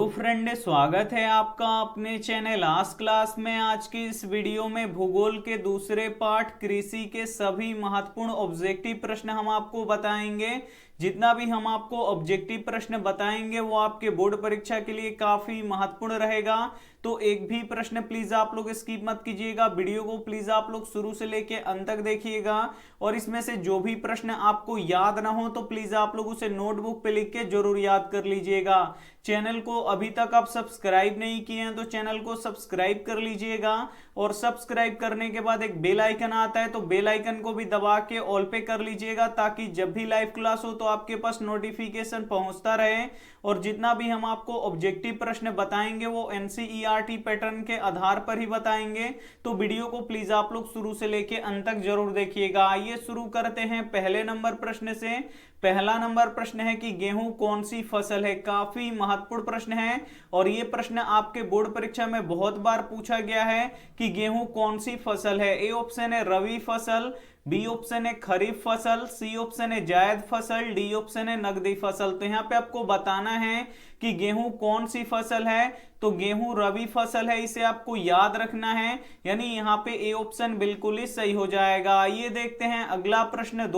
Friend, स्वागत है आपका अपने चैनल आज क्लास में। आज की इस वीडियो में भूगोल के दूसरे पार्ट कृषि के सभी महत्वपूर्ण ऑब्जेक्टिव प्रश्न हम आपको बताएंगे। जितना भी हम आपको ऑब्जेक्टिव प्रश्न बताएंगे वो आपके बोर्ड परीक्षा के लिए काफी महत्वपूर्ण रहेगा। तो एक भी प्रश्न प्लीज आप लोग स्किप मत कीजिएगा, वीडियो को प्लीज आप लोग शुरू से लेके अंत तक देखिएगा। और इसमें से जो भी प्रश्न आपको याद ना हो तो प्लीज आप लोग उसे नोटबुक पे लिख के जरूर याद कर लीजिएगा। चैनल को अभी तक आप सब्सक्राइब नहीं किए हैं तो चैनल को सब्सक्राइब कर लीजिएगा। और सब्सक्राइब करने के बाद एक बेल आइकन आता है तो बेल आइकन को भी दबा के ऑल पे कर लीजिएगा, ताकि जब भी लाइव क्लास हो तो आपके पास नोटिफिकेशन पहुंचता रहे। और जितना भी हम आपको ऑब्जेक्टिव प्रश्न बताएंगे वो एनसीईआरटी पैटर्न के आधार पर ही बताएंगे। तो वीडियो को प्लीज आप लोग शुरू से लेके अंत तक जरूर देखिएगा। आइए शुरू करते हैं पहले नंबर प्रश्न से। पहला नंबर प्रश्न है कि गेहूं कौन सी फसल है। काफी महत्वपूर्ण प्रश्न है और ये प्रश्न आपके बोर्ड परीक्षा में बहुत बार पूछा गया है कि गेहूं कौन सी फसल है। ए ऑप्शन है रबी फसल, बी ऑप्शन है खरीफ फसल, सी ऑप्शन है जायद फसल, डी ऑप्शन है नकदी फसल। तो यहाँ पे आपको बताना है कि गेहूं कौन सी फसल है। तो गेहूं रबी फसल है, इसे आपको याद रखना है, यानी यहाँ पे ए ऑप्शन बिल्कुल ही सही हो जाएगा। ये देखते हैं अगला प्रश्न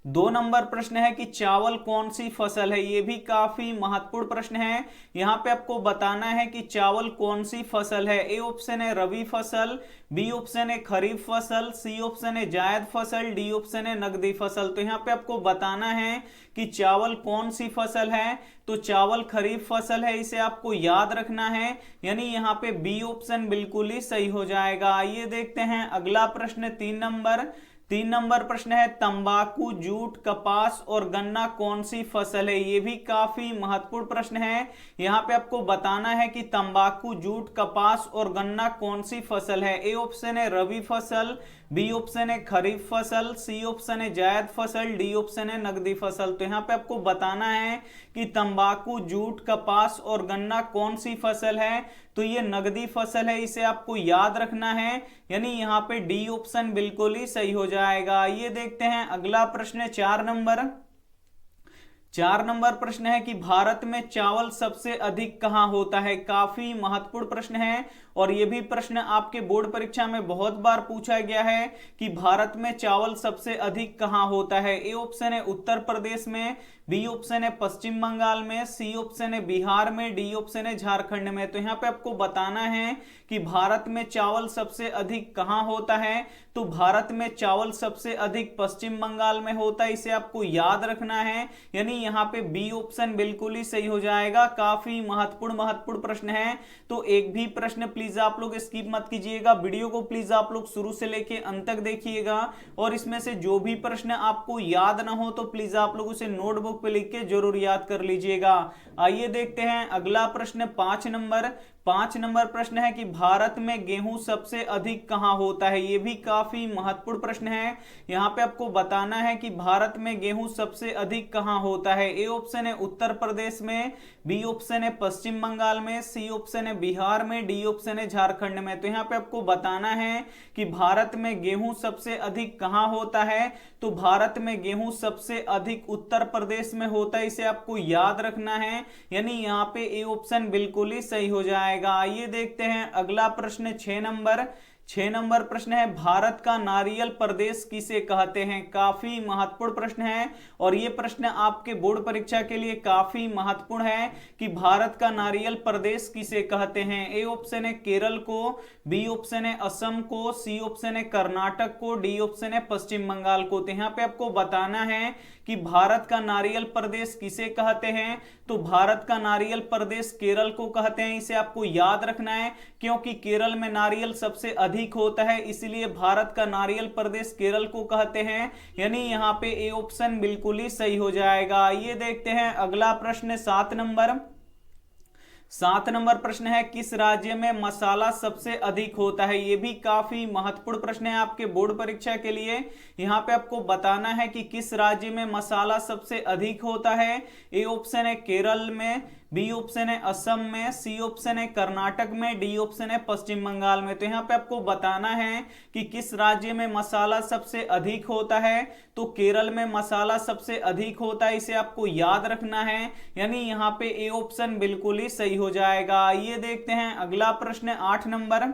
दो नंबर प्रश्न है कि चावल कौन सी फसल है। ये भी काफी महत्वपूर्ण प्रश्न है। यहाँ पे आपको बताना है कि चावल कौन सी फसल है। ए ऑप्शन है रबी फसल, बी ऑप्शन है खरीफ फसल, सी ऑप्शन है जायद फसल, डी ऑप्शन है नकदी फसल। तो यहाँ पे आपको बताना है कि चावल कौन सी फसल है। तो चावल खरीफ फसल है, इसे आपको याद रखना है, यानी यहाँ पे बी ऑप्शन बिल्कुल ही सही हो जाएगा। आइए देखते हैं अगला प्रश्न तीन नंबर प्रश्न है तंबाकू, जूट, कपास और गन्ना कौन सी फसल है। ये भी काफी महत्वपूर्ण प्रश्न है। यहाँ पे आपको बताना है कि तंबाकू, जूट, कपास और गन्ना कौन सी फसल है। ए ऑप्शन है रबी फसल, बी ऑप्शन है खरीफ फसल, सी ऑप्शन है जायद फसल, डी ऑप्शन है नकदी फसल। तो यहाँ पे आपको बताना है कि तंबाकू, जूट, कपास और गन्ना कौन सी फसल है। तो ये नकदी फसल है, इसे आपको याद रखना है, यानी यहाँ पे डी ऑप्शन बिल्कुल ही सही हो जाएगा। ये देखते हैं अगला प्रश्न चार नंबर प्रश्न है कि भारत में चावल सबसे अधिक कहां होता है। काफी महत्वपूर्ण प्रश्न है और यह भी प्रश्न आपके बोर्ड परीक्षा में बहुत बार पूछा गया है कि भारत में चावल सबसे अधिक कहां होता है। ए ऑप्शन है उत्तर प्रदेश में, बी ऑप्शन है पश्चिम बंगाल में, सी ऑप्शन है बिहार में, डी ऑप्शन है झारखंड में। तो यहाँ पे आपको बताना है कि भारत में चावल सबसे अधिक कहां होता है। तो भारत में चावल सबसे अधिक पश्चिम बंगाल में होता है, इसे आपको याद रखना है, यानी यहाँ पे बी ऑप्शन बिल्कुल ही सही हो जाएगा। काफी महत्वपूर्ण प्रश्न है। तो एक भी प्रश्न प्लीज आप लोग स्किप मत कीजिएगा, वीडियो को प्लीज आप लोग शुरू से लेके अंत तक देखिएगा। और इसमें से जो भी प्रश्न आपको याद ना हो तो प्लीज आप लोग उसे नोटबुक पे लिख के जरूर याद कर लीजिएगा। आइए देखते हैं अगला प्रश्न पांच नंबर प्रश्न है कि भारत में गेहूं सबसे अधिक कहां होता है। यह भी काफी महत्वपूर्ण प्रश्न है। यहां पे आपको बताना है कि भारत में गेहूं सबसे अधिक कहां होता है। ए ऑप्शन है उत्तर प्रदेश में, बी ऑप्शन है पश्चिम बंगाल में, सी ऑप्शन है बिहार में, डी ऑप्शन है झारखंड में। तो यहाँ पे आपको बताना है कि भारत में गेहूं सबसे अधिक कहां होता है। तो भारत में गेहूं सबसे अधिक उत्तर प्रदेश में होता है, इसे आपको याद रखना है, यानी यहाँ पे ए ऑप्शन बिल्कुल ही सही हो जाएगा। आइए देखते हैं अगला प्रश्न 6 नंबर प्रश्न है भारत का नारियल प्रदेश किसे कहते हैं। काफी महत्वपूर्ण प्रश्न है और यह प्रश्न आपके बोर्ड परीक्षा के लिए काफी महत्वपूर्ण है कि भारत का नारियल प्रदेश किसे कहते हैं। ए ऑप्शन है केरल को, बी ऑप्शन है असम को, सी ऑप्शन है कर्नाटक को, डी ऑप्शन है पश्चिम बंगाल को। तो यहाँ पे आपको बताना है कि भारत का नारियल प्रदेश किसे कहते हैं। तो भारत का नारियल प्रदेश केरल को कहते हैं, इसे आपको याद रखना है, क्योंकि केरल में नारियल सबसे अधिक होता है, इसलिए भारत का नारियल प्रदेश केरल को कहते हैं, यानी यहाँ पे ए ऑप्शन बिल्कुल ही सही हो जाएगा। ये देखते हैं अगला प्रश्न 7 नंबर प्रश्न है किस राज्य में मसाला सबसे अधिक होता है। यह भी काफी महत्वपूर्ण प्रश्न है आपके बोर्ड परीक्षा के लिए। यहाँ पे आपको बताना है कि किस राज्य में मसाला सबसे अधिक होता है। ए ऑप्शन है केरल में, बी ऑप्शन है असम में, सी ऑप्शन है कर्नाटक में, डी ऑप्शन है पश्चिम बंगाल में। तो यहाँ पे आपको बताना है कि किस राज्य में मसाला सबसे अधिक होता है। तो केरल में मसाला सबसे अधिक होता है, इसे आपको याद रखना है, यानी यहाँ पे ए ऑप्शन बिल्कुल ही सही हो जाएगा। ये देखते हैं अगला प्रश्न 8 नंबर।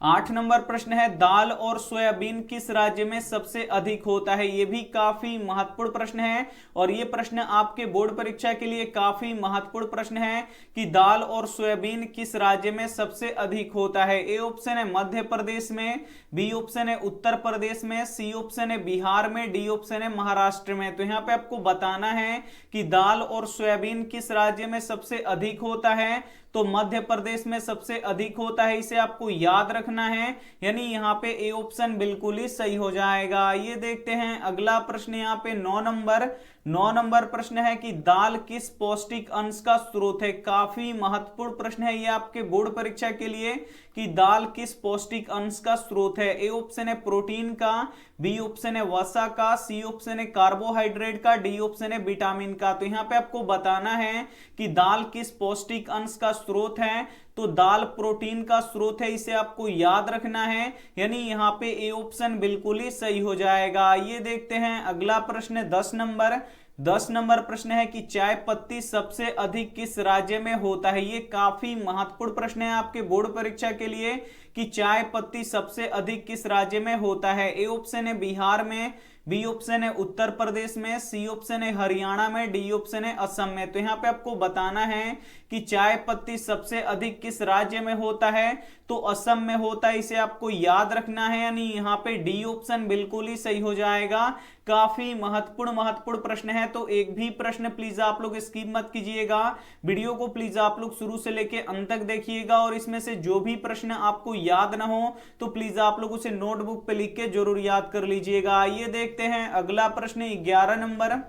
8 नंबर प्रश्न है, दाल और सोयाबीन किस राज्य में सबसे अधिक होता है। यह भी काफी महत्वपूर्ण प्रश्न है और यह प्रश्न आपके बोर्ड परीक्षा के लिए काफी महत्वपूर्ण प्रश्न है कि दाल और सोयाबीन किस राज्य में सबसे अधिक होता है। ए ऑप्शन है मध्य प्रदेश में, बी ऑप्शन है उत्तर प्रदेश में, सी ऑप्शन है बिहार में, डी ऑप्शन है महाराष्ट्र में। तो यहाँ पे आपको बताना है कि दाल और सोयाबीन किस राज्य में सबसे अधिक होता है। तो मध्य प्रदेश में सबसे अधिक होता है, इसे आपको याद रखना है, यानी यहाँ पे ए ऑप्शन बिल्कुल ही सही हो जाएगा। ये देखते हैं अगला प्रश्न यहाँ पे 9 नंबर। 9 नंबर प्रश्न है कि दाल किस पौष्टिक अंश का स्रोत है। काफी महत्वपूर्ण प्रश्न है ये आपके बोर्ड परीक्षा के लिए कि दाल किस पौष्टिक अंश का स्रोत है। ए ऑप्शन है प्रोटीन का, बी ऑप्शन है वसा का, सी ऑप्शन है कार्बोहाइड्रेट का, डी ऑप्शन है विटामिन का। तो यहाँ पे आपको बताना है कि दाल किस पौष्टिक अंश का स्रोत है। तो दाल प्रोटीन का स्रोत है, इसे आपको याद रखना है, यानी यहाँ पे ए ऑप्शन बिल्कुल ही सही हो जाएगा। ये देखते हैं अगला प्रश्न 10 नंबर। 10 नंबर प्रश्न है कि चाय पत्ती सबसे अधिक किस राज्य में होता है। ये काफी महत्वपूर्ण प्रश्न है आपके बोर्ड परीक्षा के लिए कि चाय पत्ती सबसे अधिक किस राज्य में होता है। ए ऑप्शन है बिहार में, बी ऑप्शन है उत्तर प्रदेश में, सी ऑप्शन है हरियाणा में, डी ऑप्शन है असम में। तो यहाँ पे आपको बताना है कि चाय पत्ती सबसे अधिक किस राज्य में होता है। तो असम में होता है, इसे आपको याद रखना है, यानी यहाँ पे डी ऑप्शन बिल्कुल ही सही हो जाएगा। काफी महत्वपूर्ण प्रश्न है, तो एक भी प्रश्न प्लीज आप लोग स्किप मत कीजिएगा। वीडियो को प्लीज आप लोग शुरू से लेके अंत तक देखिएगा और इसमें से जो भी प्रश्न आपको याद ना हो तो प्लीज आप लोग उसे नोटबुक पे लिख के जरूर याद कर लीजिएगा। ये देखते हैं अगला प्रश्न 11 नंबर।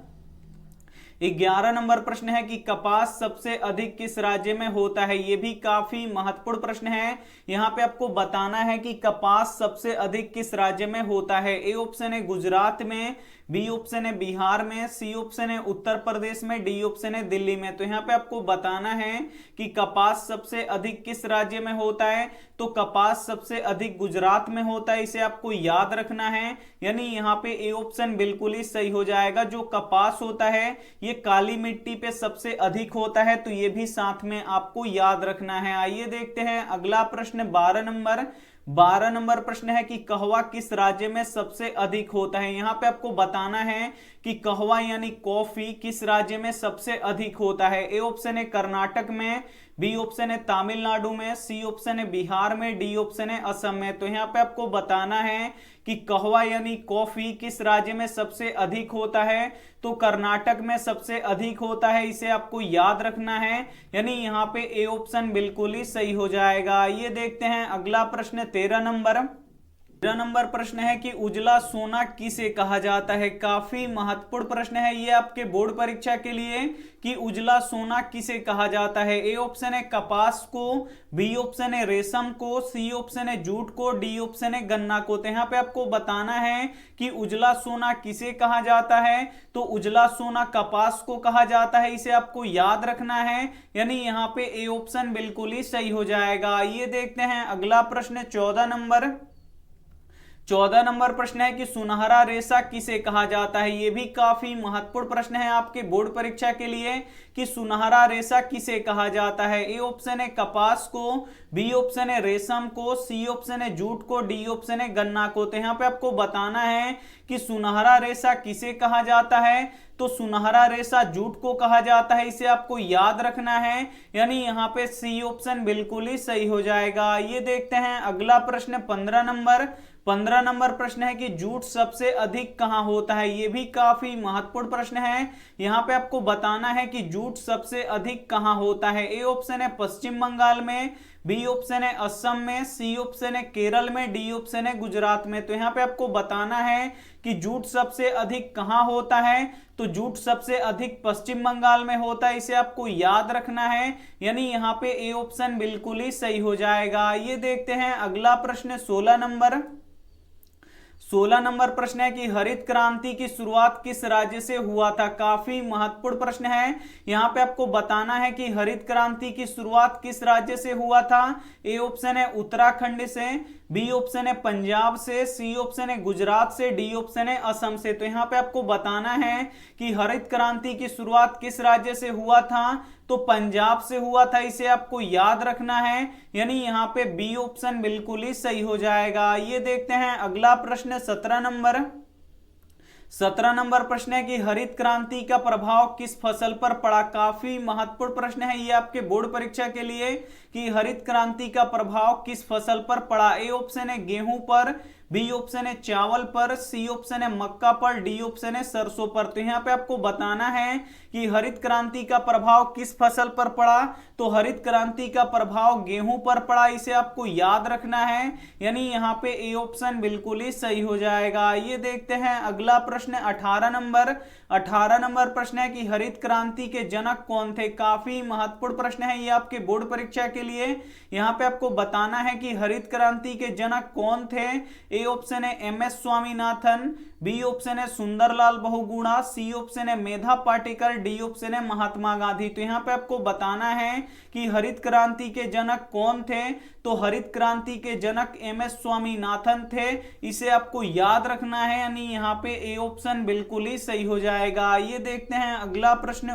11 नंबर प्रश्न है कि कपास सबसे अधिक किस राज्य में होता है। यह भी काफी महत्वपूर्ण प्रश्न है। यहां पे आपको बताना है कि कपास सबसे अधिक किस राज्य में होता है। ए ऑप्शन है गुजरात में, बी ऑप्शन है बिहार में, सी ऑप्शन है उत्तर प्रदेश में, डी ऑप्शन है दिल्ली में। तो यहाँ पे आपको बताना है कि कपास सबसे अधिक किस राज्य में होता है। तो कपास सबसे अधिक गुजरात में होता है, इसे आपको याद रखना है, यानी यहाँ पे ए ऑप्शन बिल्कुल ही सही हो जाएगा। जो कपास होता है ये काली मिट्टी पे सबसे अधिक होता है, तो ये भी साथ में आपको याद रखना है। आइए देखते हैं अगला प्रश्न 12 नंबर। 12 नंबर प्रश्न है कि कहवा किस राज्य में सबसे अधिक होता है। यहां पे आपको बताना है कि कहवा यानी कॉफी किस राज्य में सबसे अधिक होता है। ए ऑप्शन है कर्नाटक में, बी ऑप्शन है तमिलनाडु में, सी ऑप्शन है बिहार में, डी ऑप्शन है असम में। तो यहाँ पे आपको बताना है कि कहवा यानी कॉफी किस राज्य में सबसे अधिक होता है। तो कर्नाटक में सबसे अधिक होता है, इसे आपको याद रखना है, यानी यहाँ पे ए ऑप्शन बिल्कुल ही सही हो जाएगा। ये देखते हैं अगला प्रश्न 13 नंबर। 13 नंबर प्रश्न है कि उजला सोना किसे कहा जाता है। काफी महत्वपूर्ण प्रश्न है ये आपके बोर्ड परीक्षा के लिए कि उजला सोना किसे कहा जाता है। ए ऑप्शन है कपास को, बी ऑप्शन है रेशम को, सी ऑप्शन है जूट को, डी ऑप्शन है गन्ना को। तो यहाँ पे आपको बताना है कि उजला सोना किसे कहा जाता है। तो उजला सोना कपास को कहा जाता है, इसे आपको याद रखना है, यानी यहाँ पे ए ऑप्शन बिल्कुल ही सही हो जाएगा। ये देखते हैं अगला प्रश्न 14 नंबर। 14 नंबर प्रश्न है कि सुनहरा रेशा किसे कहा जाता है। यह भी काफी महत्वपूर्ण प्रश्न है आपके बोर्ड परीक्षा के लिए कि सुनहरा रेशा किसे कहा जाता है। ए ऑप्शन है कपास को, बी ऑप्शन है रेशम को, सी ऑप्शन है जूट को, डी ऑप्शन है गन्ना को। तो यहाँ पे आपको बताना है कि सुनहरा रेशा किसे कहा जाता है। तो सुनहरा रेशा जूट को कहा जाता है, इसे आपको याद रखना है, यानी यहाँ पे सी ऑप्शन बिल्कुल ही सही हो जाएगा। ये देखते हैं अगला प्रश्न 15 नंबर। 15 नंबर प्रश्न है कि जूट सबसे अधिक कहां होता है। यह भी काफी महत्वपूर्ण प्रश्न है। यहां पे आपको बताना है कि जूट सबसे अधिक कहां होता है। ए ऑप्शन है पश्चिम बंगाल में, बी ऑप्शन है असम में, सी ऑप्शन है केरल में, डी ऑप्शन है गुजरात में। तो यहाँ पे आपको बताना है कि जूट सबसे अधिक कहां होता है। तो जूट सबसे अधिक पश्चिम बंगाल में होता है, इसे आपको याद रखना है, यानी यहाँ पे ए ऑप्शन बिल्कुल ही सही हो जाएगा। ये देखते हैं अगला प्रश्न 16 नंबर। 16 नंबर प्रश्न है कि हरित क्रांति की शुरुआत किस राज्य से हुआ था। काफी महत्वपूर्ण प्रश्न है। यहां पे आपको बताना है कि हरित क्रांति की शुरुआत किस राज्य से हुआ था। ए ऑप्शन है उत्तराखंड से, बी ऑप्शन है पंजाब से, सी ऑप्शन है गुजरात से, डी ऑप्शन है असम से। तो यहां पे आपको बताना है कि हरित क्रांति की शुरुआत किस राज्य से हुआ था। तो पंजाब से हुआ था, इसे आपको याद रखना है, यानी यहां पे बी ऑप्शन बिल्कुल ही सही हो जाएगा। ये देखते हैं अगला प्रश्न 17 नंबर प्रश्न है कि हरित क्रांति का प्रभाव किस फसल पर पड़ा। काफी महत्वपूर्ण प्रश्न है ये आपके बोर्ड परीक्षा के लिए कि हरित क्रांति का प्रभाव किस फसल पर पड़ा। ए ऑप्शन है गेहूं पर, बी ऑप्शन है चावल पर, सी ऑप्शन है मक्का पर, डी ऑप्शन है सरसों पर। तो यहां पे आपको बताना है कि हरित क्रांति का प्रभाव किस फसल पर पड़ा। तो हरित क्रांति का प्रभाव गेहूं पर पड़ा, इसे आपको याद रखना है, यानी यहां पे ए ऑप्शन बिल्कुल ही सही हो जाएगा। ये देखते हैं अगला प्रश्न 18 नंबर प्रश्न है कि हरित क्रांति के जनक कौन थे। काफी महत्वपूर्ण प्रश्न है ये आपके बोर्ड परीक्षा के लिए। यहां पे आपको बताना है कि हरित क्रांति के जनक कौन थे। ए ऑप्शन है M S Swaminathan, B option है सुंदरलाल बहुगुणा, सी ऑप्शन है मेधा पाटेकर, डी ऑप्शन है महात्मा गांधी। तो यहां पे आपको बताना है कि हरित क्रांति के जनक कौन थे। तो हरित क्रांति के जनक एम एस स्वामीनाथन थे, इसे आपको याद रखना है, यानी यहां पे ए ऑप्शन बिल्कुल ही सही हो जाएगा। ये देखते हैं अगला प्रश्न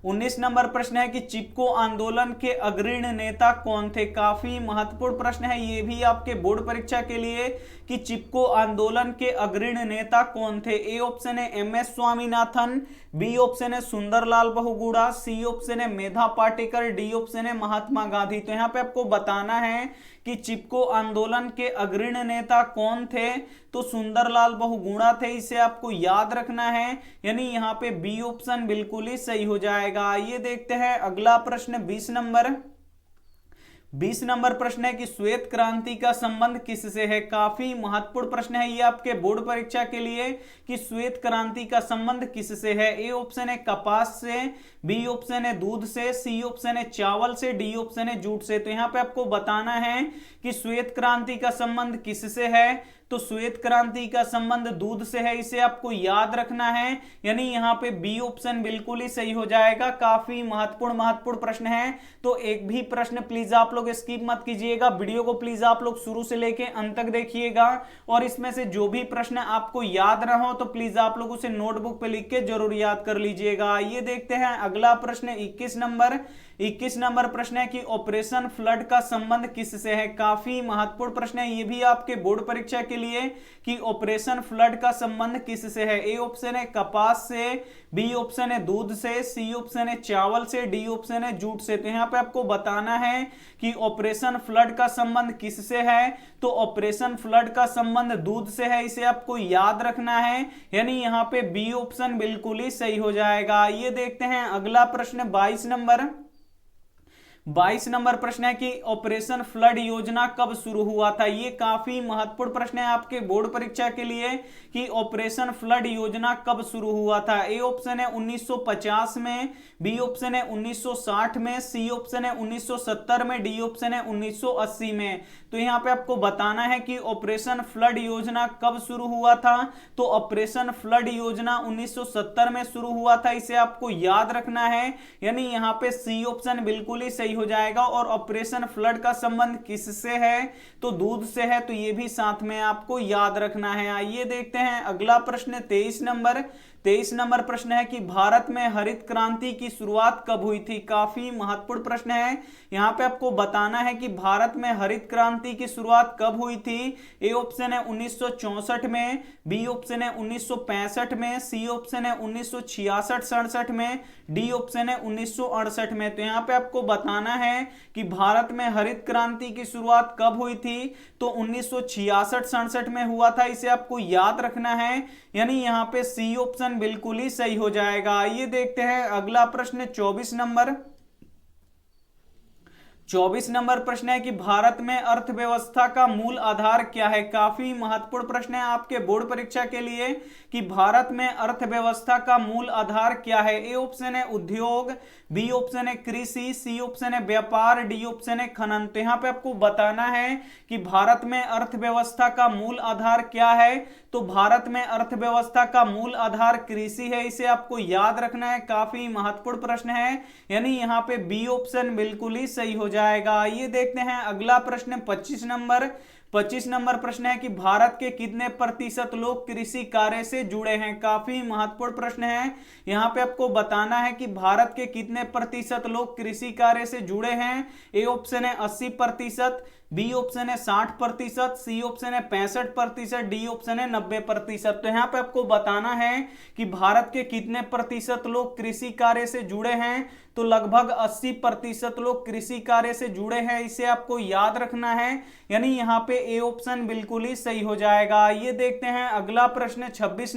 19 नंबर प्रश्न है कि चिपको आंदोलन के अग्रणी नेता कौन थे। काफी महत्वपूर्ण प्रश्न है ये भी आपके बोर्ड परीक्षा के लिए कि चिपको आंदोलन के अग्रणी नेता कौन थे। ए ऑप्शन है M S Swaminathan, B option है सुंदरलाल बहुगुणा, सी ऑप्शन है मेधा पाटेकर, डी ऑप्शन है महात्मा गांधी। तो यहाँ पे आपको बताना है कि चिपको आंदोलन के अग्रणी नेता कौन थे। तो सुंदरलाल बहुगुणा थे, इसे आपको याद रखना है, यानी यहाँ पे बी ऑप्शन बिल्कुल ही सही हो जाएगा। ये देखते हैं अगला प्रश्न 20 नंबर प्रश्न है कि श्वेत क्रांति का संबंध किससे है। काफी महत्वपूर्ण प्रश्न है ये आपके बोर्ड परीक्षा के लिए कि श्वेत क्रांति का संबंध किससे है। ए ऑप्शन है कपास से, बी ऑप्शन है दूध से, सी ऑप्शन है चावल से, डी ऑप्शन है जूट से। तो यहाँ पे आपको बताना है कि श्वेत क्रांति का संबंध किससे है। तो श्वेत क्रांति का संबंध दूध से है, इसे आपको याद रखना है, यानी यहाँ पे बी ऑप्शन बिल्कुल ही सही हो जाएगा। काफी महत्वपूर्ण प्रश्न है, तो एक भी प्रश्न प्लीज आप लोग स्किप मत कीजिएगा, वीडियो को प्लीज आप लोग शुरू से लेके अंत तक देखिएगा, और इसमें से जो भी प्रश्न आपको याद ना हो तो प्लीज आप लोग उसे नोटबुक पे लिख के जरूर याद कर लीजिएगा। ये देखते हैं अगला प्रश्न 21 नंबर प्रश्न है कि ऑपरेशन फ्लड का संबंध किससे है। काफी महत्वपूर्ण प्रश्न है ये भी आपके बोर्ड परीक्षा के लिए कि ऑपरेशन फ्लड का संबंध किससे है। ए ऑप्शन है कपास से, बी ऑप्शन है दूध से, सी ऑप्शन है चावल से, डी ऑप्शन है जूट से। तो यहाँ पे आपको बताना है कि ऑपरेशन फ्लड का संबंध किससे है। तो ऑपरेशन फ्लड का संबंध दूध से है, इसे आपको याद रखना है, यानी यहाँ पे बी ऑप्शन बिल्कुल ही सही हो जाएगा। ये देखते हैं अगला प्रश्न 22 नंबर प्रश्न है कि ऑपरेशन फ्लड योजना कब शुरू हुआ था। ये काफी महत्वपूर्ण प्रश्न है आपके बोर्ड परीक्षा के लिए कि ऑपरेशन फ्लड योजना कब शुरू हुआ था। ए ऑप्शन है 1950 में, बी ऑप्शन है 1960 में, सी ऑप्शन है 1970 में, डी ऑप्शन है 1980 में। तो यहाँ पे आपको बताना है कि ऑपरेशन फ्लड योजना कब शुरू हुआ था। तो ऑपरेशन फ्लड योजना 1970 में शुरू हुआ था, इसे आपको याद रखना है, यानी यहाँ पे सी ऑप्शन बिल्कुल ही सही हो जाएगा। और ऑपरेशन फ्लड का संबंध किससे है। तो दूध से है, तो ये भी साथ में आपको याद रखना है। आइए देखते हैं अगला प्रश्न 23 नंबर प्रश्न है कि भारत में हरित क्रांति की शुरुआत कब हुई थी। काफी महत्वपूर्ण प्रश्न है, यहां पे आपको बताना है कि भारत में हरित क्रांति की शुरुआत कब हुई थी। ए ऑप्शन है 1964 में, बी ऑप्शन है 1965 में, सी ऑप्शन है 1966-67 में, डी ऑप्शन है 1968 में। तो यहाँ पे आपको बताना है कि भारत में हरित क्रांति की शुरुआत कब हुई थी। तो 1966-67 में हुआ था, इसे आपको याद रखना है, यानी यहाँ पे सी ऑप्शन बिल्कुल ही सही हो जाएगा। ये देखते हैं अगला प्रश्न 24 24 नंबर प्रश्न है कि भारत में अर्थव्यवस्था का मूल आधार क्या है। काफी महत्वपूर्ण प्रश्न है आपके बोर्ड परीक्षा के लिए कि भारत में अर्थव्यवस्था का मूल आधार क्या है। ए ऑप्शन है उद्योग, बी ऑप्शन है कृषि, सी ऑप्शन है व्यापार, डी ऑप्शन है खनन। तो यहां पे आपको बताना है कि भारत में अर्थव्यवस्था का मूल आधार क्या है। तो भारत में अर्थव्यवस्था का मूल आधार कृषि है, इसे आपको याद रखना है। काफी महत्वपूर्ण प्रश्न है, यानी यहाँ पे बी ऑप्शन बिल्कुल ही सही हो जाएगा। आइए देखते हैं अगला प्रश्न 25 नंबर प्रश्न है कि भारत के कितने प्रतिशत लोग कृषि कार्य से जुड़े हैं। काफी महत्वपूर्ण प्रश्न है, यहाँ पे आपको बताना है कि भारत के कितने प्रतिशत लोग कृषि कार्य से जुड़े हैं। ए ऑप्शन है 80%, बी ऑप्शन है 60%, सी ऑप्शन है 65%, डी ऑप्शन है 90%। तो यहाँ पे आपको बताना है कि भारत के कितने प्रतिशत लोग कृषि कार्य से जुड़े हैं। तो लगभग 80% लोग कृषि कार्य से जुड़े हैं, इसे आपको याद रखना है, यानी यहाँ पे ए ऑप्शन बिल्कुल ही सही हो जाएगा। ये देखते हैं अगला प्रश्न 26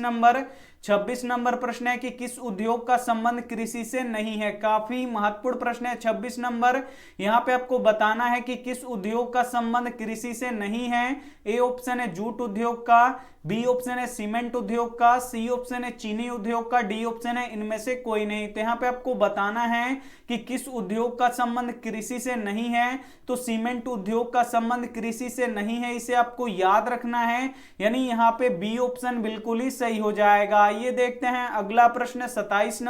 नंबर प्रश्न है कि किस उद्योग का संबंध कृषि से नहीं है। काफी महत्वपूर्ण प्रश्न है 26 नंबर। यहां पे आपको बताना है कि किस उद्योग का संबंध कृषि से नहीं है। ए ऑप्शन है जूट उद्योग का, बी ऑप्शन है सीमेंट उद्योग का, सी ऑप्शन है चीनी उद्योग का, डी ऑप्शन है इनमें से कोई नहीं। तो यहाँ पे आपको बताना है कि किस उद्योग का संबंध कृषि से नहीं है। तो सीमेंट उद्योग का संबंध कृषि से नहीं है, इसे आपको याद रखना है, यानी यहाँ पे बी ऑप्शन बिल्कुल ही सही हो जाएगा। ये देखते हैं अगला प्रश्न 27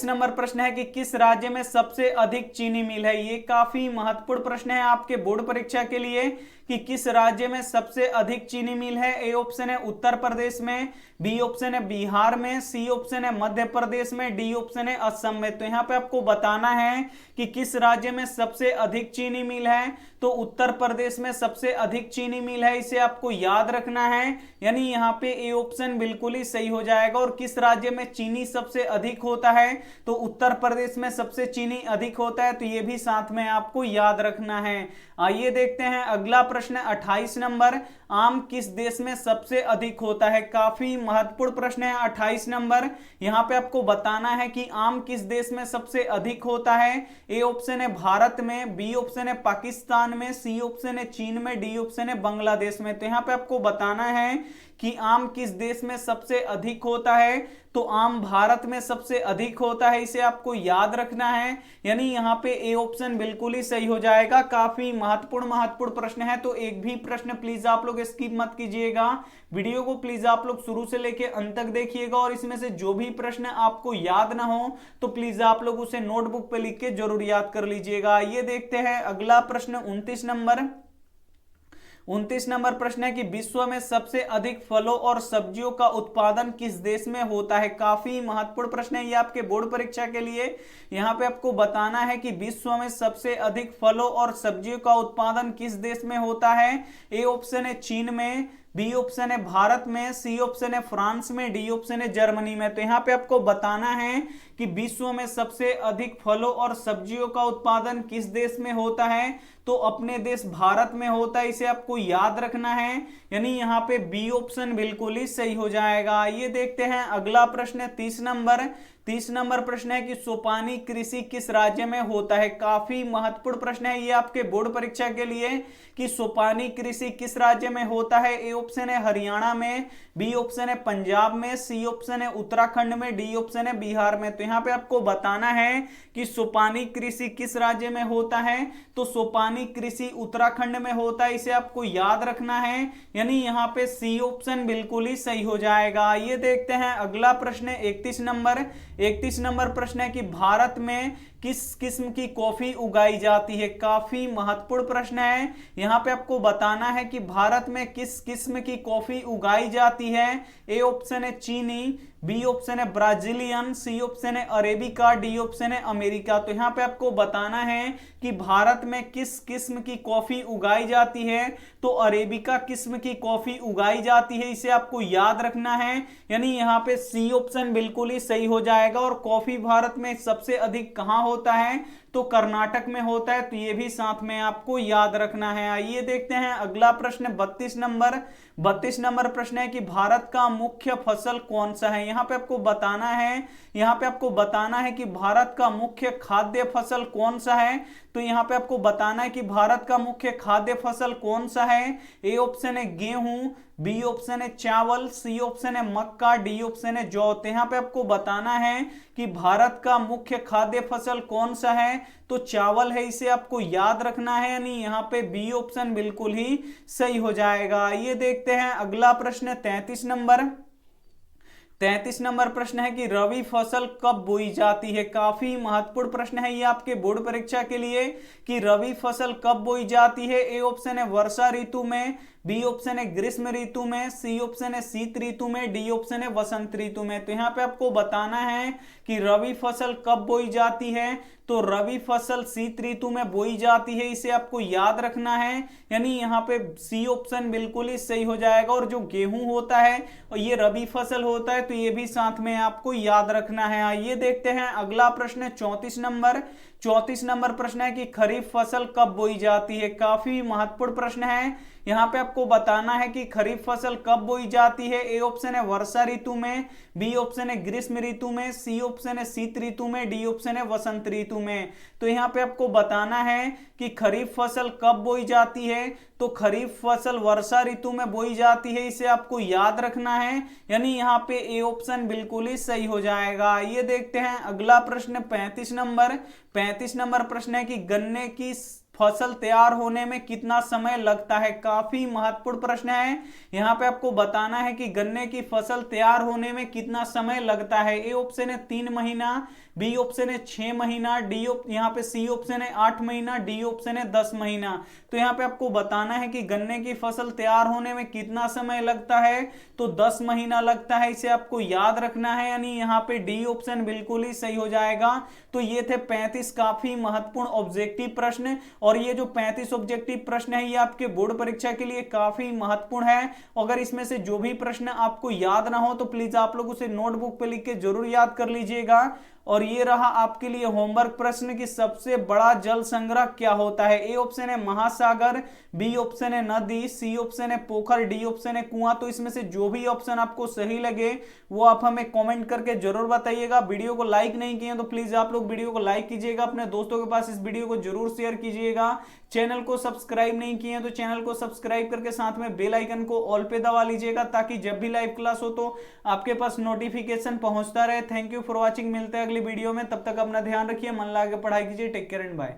नंबर प्रश्न है कि किस राज्य में सबसे अधिक चीनी मिल है। ये काफी महत्वपूर्ण प्रश्न है आपके बोर्ड परीक्षा के लिए कि किस राज्य में सबसे अधिक चीनी मिल है। ए ऑप्शन है उत्तर प्रदेश में, बी ऑप्शन है बिहार में, सी ऑप्शन है मध्य प्रदेश में, डी ऑप्शन है असम में। तो यहाँ पे आपको बताना है कि किस राज्य में सबसे अधिक चीनी मिल है। तो उत्तर प्रदेश में सबसे अधिक चीनी मिल है, इसे आपको याद रखना है, यानी यहाँ पे ए ऑप्शन बिल्कुल ही सही हो जाएगा। और किस राज्य में चीनी सबसे अधिक होता है, तो उत्तर प्रदेश में सबसे चीनी अधिक होता है, तो ये भी साथ में आपको याद रखना है। आइए देखते हैं अगला प्रश्न 28 नंबर, आम किस देश में सबसे अधिक होता है। काफी महत्वपूर्ण प्रश्न है 28 नंबर। यहां पे आपको बताना है कि आम किस देश में सबसे अधिक होता है। ए ऑप्शन है भारत में, बी ऑप्शन है पाकिस्तान में, सी ऑप्शन है चीन में, डी ऑप्शन है बांग्लादेश में। तो यहाँ पे आपको बताना है कि आम किस देश में सबसे अधिक होता है। तो आम भारत में सबसे अधिक होता है, इसे आपको याद रखना है, यानी यहाँ पे ए ऑप्शन बिल्कुल ही सही हो जाएगा। काफी महत्वपूर्ण प्रश्न है, तो एक भी प्रश्न प्लीज आप लोग स्किप मत कीजिएगा। वीडियो को प्लीज आप लोग शुरू से लेके अंत तक देखिएगा, और इसमें से जो भी प्रश्न आपको याद ना हो तो प्लीज आप लोग उसे नोटबुक पे लिख के जरूर याद कर लीजिएगा। ये देखते हैं अगला प्रश्न 29 नंबर प्रश्न है कि विश्व में सबसे अधिक फलों और सब्जियों का उत्पादन किस देश में होता है। काफी महत्वपूर्ण प्रश्न है ये आपके बोर्ड परीक्षा के लिए। यहाँ पे आपको बताना है कि विश्व में सबसे अधिक फलों और सब्जियों का उत्पादन किस देश में होता है। ए ऑप्शन है चीन में, बी ऑप्शन है भारत में, सी ऑप्शन है फ्रांस में, डी ऑप्शन है जर्मनी में। तो यहाँ पे आपको बताना है कि विश्व में सबसे अधिक फलों और सब्जियों का उत्पादन किस देश में होता है। तो अपने देश भारत में होता है, इसे आपको याद रखना है, यानी यहाँ पे बी ऑप्शन बिल्कुल ही सही हो जाएगा। ये देखते हैं अगला प्रश्न 30 नंबर प्रश्न है कि सोपानी कृषि किस राज्य में होता है। काफी महत्वपूर्ण प्रश्न है ये आपके बोर्ड परीक्षा के लिए कि सोपानी कृषि किस राज्य में होता है। ए ऑप्शन है हरियाणा में, बी ऑप्शन है पंजाब में, सी ऑप्शन है उत्तराखंड में, डी ऑप्शन है बिहार में। तो यहाँ पे आपको बताना है कि सोपानी कृषि किस राज्य में होता है। तो सोपानी कृषि उत्तराखंड में होता है, इसे आपको याद रखना है, यानी यहाँ पे सी ऑप्शन बिल्कुल ही सही हो जाएगा। ये देखते हैं अगला प्रश्न 31 नंबर प्रश्न है कि भारत में किस किस्म की कॉफी उगाई जाती है। काफी महत्वपूर्ण प्रश्न है, यहाँ पे आपको बताना है कि भारत में किस किस्म की कॉफी उगाई जाती है। ए ऑप्शन है चीनी, बी ऑप्शन है ब्राजीलियन, सी ऑप्शन है अरेबिका, डी ऑप्शन है अमेरिका। तो यहाँ पे आपको बताना है कि भारत में किस किस्म की कॉफी उगाई जाती है। तो अरेबिका किस्म की कॉफी उगाई जाती है, इसे आपको याद रखना है, यानी यहाँ पे सी ऑप्शन बिल्कुल ही सही हो जाएगा। और कॉफी भारत में सबसे अधिक कहाँ होता है, तो कर्नाटक में होता है, तो ये भी साथ में आपको याद रखना है। आइए देखते हैं अगला प्रश्न 32 नंबर प्रश्न है कि भारत का मुख्य फसल कौन सा है। यहाँ पे आपको बताना है, यहाँ पे आपको बताना है कि भारत का मुख्य खाद्य फसल कौन सा है। तो यहाँ पे आपको बताना है कि भारत का मुख्य खाद्य फसल कौन सा है। ए ऑप्शन है गेहूं, बी ऑप्शन है चावल, सी ऑप्शन है मक्का, डी ऑप्शन है जौ। तो यहाँ पे आपको बताना है कि भारत का मुख्य खाद्य फसल कौन सा है। तो चावल है, इसे आपको याद रखना है, यानी यहाँ पे बी ऑप्शन बिल्कुल ही सही हो जाएगा। ये देखते हैं अगला प्रश्न 33 नंबर। 33 नंबर प्रश्न है कि रबी फसल कब बोई जाती है। काफी महत्वपूर्ण प्रश्न है ये आपके बोर्ड परीक्षा के लिए कि रबी फसल कब बोई जाती है। ए ऑप्शन है वर्षा ऋतु में, बी ऑप्शन है ग्रीष्म ऋतु में, सी ऑप्शन है शीत ऋतु में, डी ऑप्शन है वसंत ऋतु में। तो यहाँ पे आपको बताना है कि रबी फसल कब बोई जाती है। तो रबी फसल शीत ऋतु में बोई जाती है, इसे आपको याद रखना है, यानी यहाँ पे सी ऑप्शन बिल्कुल ही सही हो जाएगा। और जो गेहूं होता है और ये रबी फसल होता है, तो ये भी साथ में आपको याद रखना है। आइए देखते हैं अगला प्रश्न 34 नंबर। 34 नंबर प्रश्न है कि खरीफ फसल कब बोई जाती है। काफी महत्वपूर्ण प्रश्न है। यहाँ पे आपको बताना है कि खरीफ फसल कब बोई जाती है। ए ऑप्शन है वर्षा ऋतु में, बी ऑप्शन है ग्रीष्म ऋतु में, सी ऑप्शन है शीत ऋतु में, डी ऑप्शन है वसंत ऋतु में। तो यहाँ पे आपको बताना है कि खरीफ फसल कब बोई जाती है। तो खरीफ फसल वर्षा ऋतु में बोई जाती है, इसे आपको याद रखना है, यानी यहाँ पे ए ऑप्शन बिल्कुल ही सही हो जाएगा। ये देखते हैं अगला प्रश्न 35 नंबर। 35 नंबर प्रश्न है कि गन्ने की फसल तैयार होने में कितना समय लगता है। काफी महत्वपूर्ण प्रश्न है। यहाँ पे आपको बताना है कि गन्ने की फसल तैयार होने में कितना समय लगता है। ए ऑप्शन है 3 महीना, बी ऑप्शन है 6 महीना, डी यहाँ पे सी ऑप्शन है 8 महीना, डी ऑप्शन है 10 महीना। तो यहाँ पे आपको बताना है कि गन्ने की फसल तैयार होने में कितना समय लगता है। तो 10 महीना लगता है, इसे आपको याद रखना है, यानी यहाँ पे डी ऑप्शन बिल्कुल ही सही हो जाएगा। तो ये थे 35 काफी महत्वपूर्ण ऑब्जेक्टिव प्रश्न। और ये जो 35 ऑब्जेक्टिव प्रश्न है ये आपके बोर्ड परीक्षा के लिए काफी महत्वपूर्ण है। अगर इसमें से जो भी प्रश्न आपको याद ना हो तो प्लीज आप लोग उसे नोटबुक पे लिख के जरूर याद कर लीजिएगा। और ये रहा आपके लिए होमवर्क प्रश्न कि सबसे बड़ा जल संग्रह क्या होता है। ए ऑप्शन है महासागर, बी ऑप्शन है नदी, सी ऑप्शन है पोखर, डी ऑप्शन है कुआं। तो इसमें से जो भी ऑप्शन आपको सही लगे वो आप हमें कमेंट करके जरूर बताइएगा। वीडियो को लाइक नहीं किए तो प्लीज आप लोग वीडियो को लाइक कीजिएगा, अपने दोस्तों के पास इस वीडियो को जरूर शेयर कीजिएगा। चैनल को सब्सक्राइब नहीं किए तो चैनल को सब्सक्राइब करके साथ में बेल आइकन को ऑल पे दबा लीजिएगा, ताकि जब भी लाइव क्लास हो तो आपके पास नोटिफिकेशन पहुंचता रहे। थैंक यू फॉर वॉचिंग, मिलते हैं अगली वीडियो में। तब तक अपना ध्यान रखिए, मन लगा के पढ़ाई कीजिए। Take care and bye.